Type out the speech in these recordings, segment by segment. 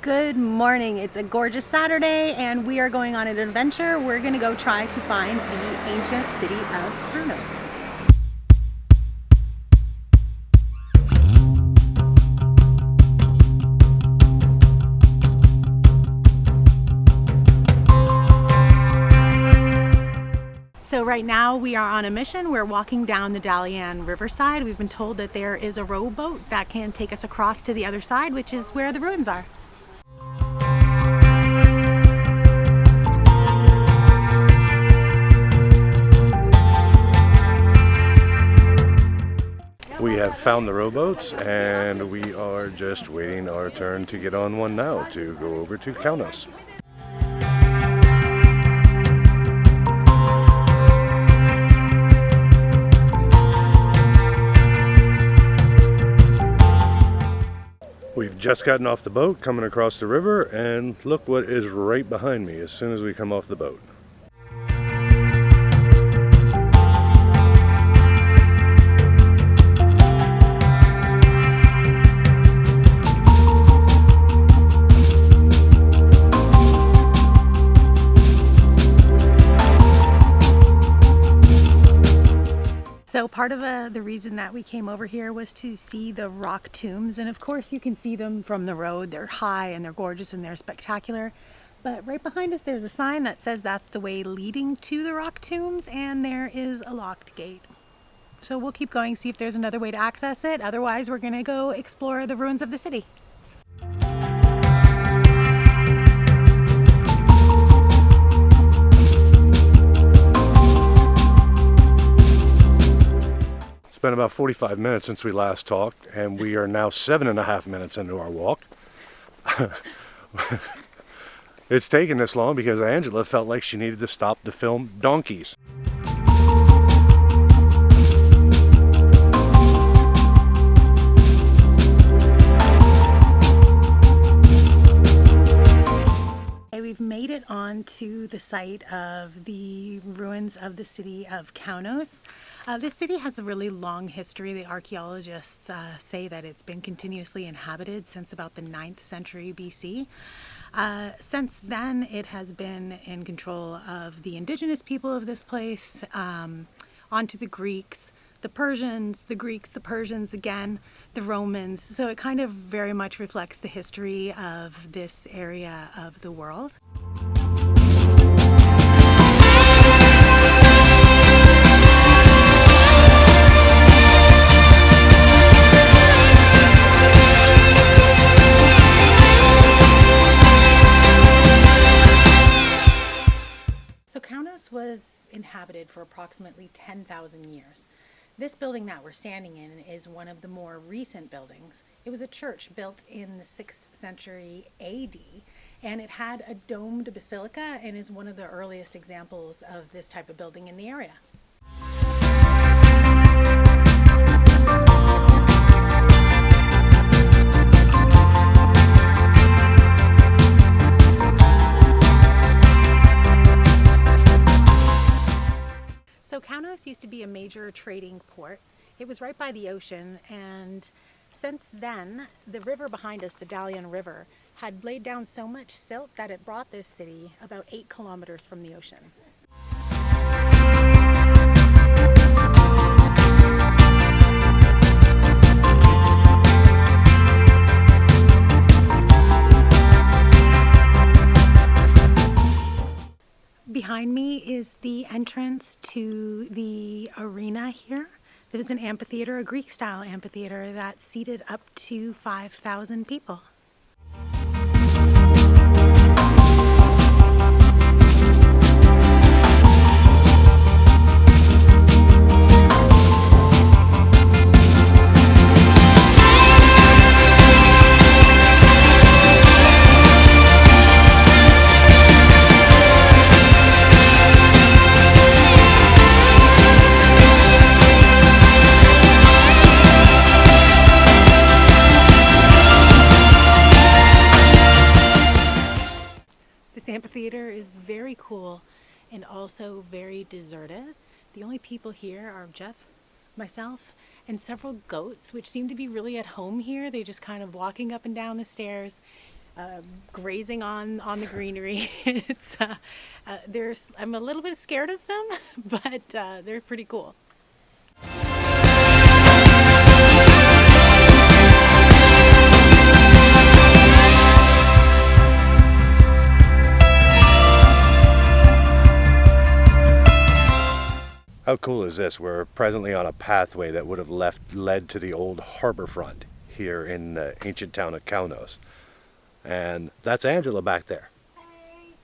Good morning. It's a gorgeous Saturday and we are going on an adventure. We're going to go try to find the ancient city of Kaunos. So right now we are on a mission. We're walking down the Dalyan riverside. We've been told that there is a rowboat that can take us across to the other side, which is where the ruins are. We have found the rowboats and we are just waiting our turn to get on one now to go over to Kaunos. We've just gotten off the boat coming across the river, and look what is right behind me as soon as we come off the boat. So part of the reason that we came over here was to see the rock tombs, and of course you can see them from the road. They're high and they're gorgeous and they're spectacular. But right behind us there's a sign that says that's the way leading to the rock tombs, and there is a locked gate. So we'll keep going, see if there's another way to access it. Otherwise we're gonna go explore the ruins of the city. It's been about 45 minutes since we last talked, and we are now 7.5 minutes into our walk. It's taken this long because Angela felt like she needed to stop to film donkeys. We've made it on to the site of the ruins of the city of Kaunos. This city has a really long history. The archaeologists say that it's been continuously inhabited since about the 9th century BC. Since then, it has been in control of the indigenous people of this place, onto the Greeks, the Persians, the Greeks, the Persians again, the Romans. So it kind of very much reflects the history of this area of the world. So Kaunos was inhabited for approximately 10,000 years. This building that we're standing in is one of the more recent buildings. It was a church built in the 6th century AD, and it had a domed basilica and is one of the earliest examples of this type of building in the area. So Kaunos used to be a major trading port. It was right by the ocean, and since then, the river behind us, the Dalyan River, had laid down so much silt that it brought this city about 8 kilometers from the ocean. Behind me is the entrance to the arena here. There's an amphitheater, a Greek-style amphitheater that seated up to 5,000 people. Amphitheater is very cool and also very deserted. The only people here are Jeff, myself, and several goats, which seem to be really at home here. They're just kind of walking up and down the stairs. grazing on the greenery. It's I'm a little bit scared of them, but they're pretty cool. How cool is this? We're presently on a pathway that would have led to the old harbor front here in the ancient town of Kaunos. And that's Angela back there. Hey.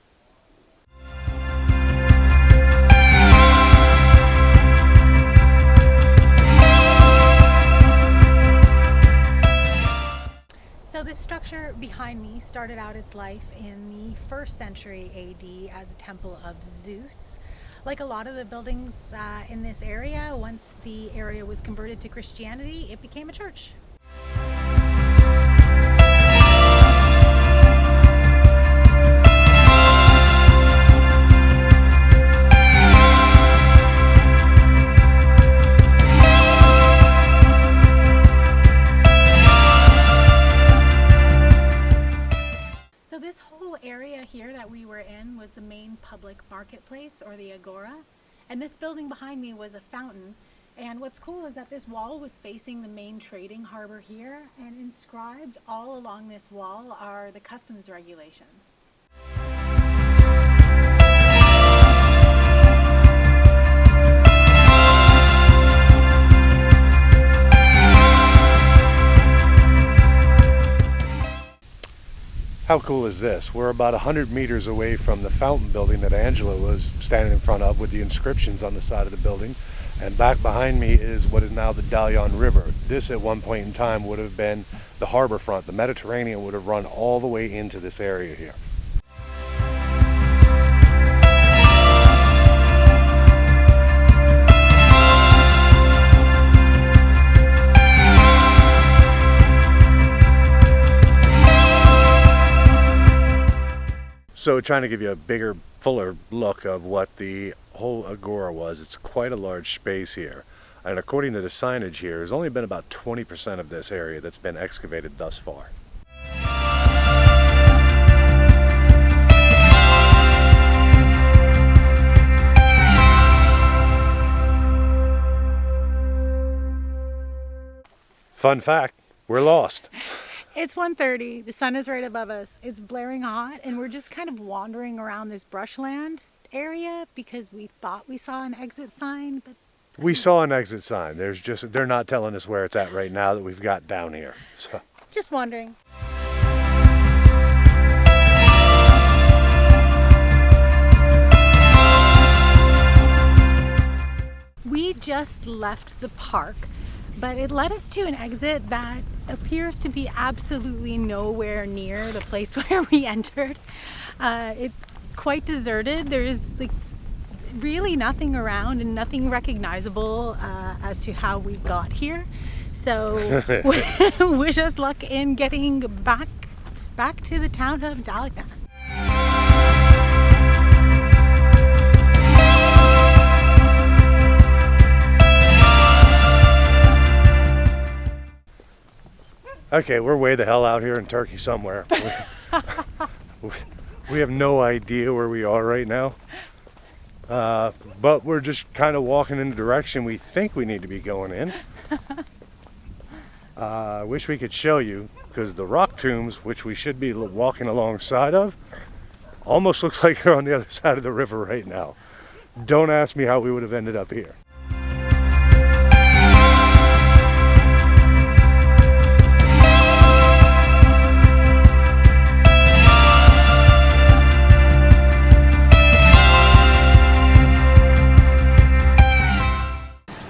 So this structure behind me started out its life in the 1st century AD as a temple of Zeus. Like a lot of the buildings in this area, once the area was converted to Christianity, it became a church. So this whole area here that we were in was the main public marketplace, or the agora, and this building behind me was a fountain. And what's cool is that this wall was facing the main trading harbor here, and inscribed all along this wall are the customs regulations. How cool is this? We're about 100 meters away from the fountain building that Angela was standing in front of with the inscriptions on the side of the building. And back behind me is what is now the Dalyan River. This at one point in time would have been the harbor front. The Mediterranean would have run all the way into this area here. So trying to give you a bigger, fuller look of what the whole agora was, it's quite a large space here. And according to the signage here, there's only been about 20% of this area that's been excavated thus far. Fun fact, we're lost. It's 1:30, the sun is right above us, it's blaring hot, and we're just kind of wandering around this brushland area because we thought we saw an exit sign, but... We saw an exit sign. They're not telling us where it's at right now that we've got down here. So. Just wandering. We just left the park, but it led us to an exit that appears to be absolutely nowhere near the place where we entered. It's quite deserted. There's like really nothing around and nothing recognizable as to how we got here. So wish us luck in getting back to the town of Dalyan. Okay, we're way the hell out here in Turkey somewhere. We have no idea where we are right now. But we're just kind of walking in the direction we think we need to be going in. I wish we could show you, because the rock tombs, which we should be walking alongside of, almost looks like they're on the other side of the river right now. Don't ask me how we would have ended up here.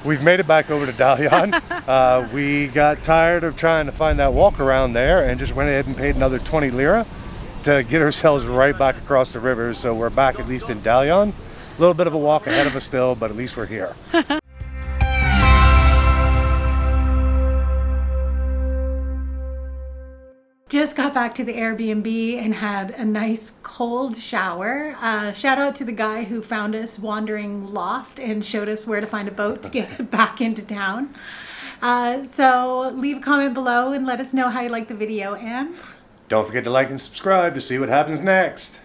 We've made it back over to Dalyan. We got tired of trying to find that walk around there and just went ahead and paid another 20 lira to get ourselves right back across the river. So we're back at least in Dalyan. A little bit of a walk ahead of us still, but at least we're here. Just got back to the Airbnb and had a nice cold shower. Shout out to the guy who found us wandering lost and showed us where to find a boat to get back into town. So leave a comment below and let us know how you liked the video, and Don't forget to like and subscribe to see what happens next.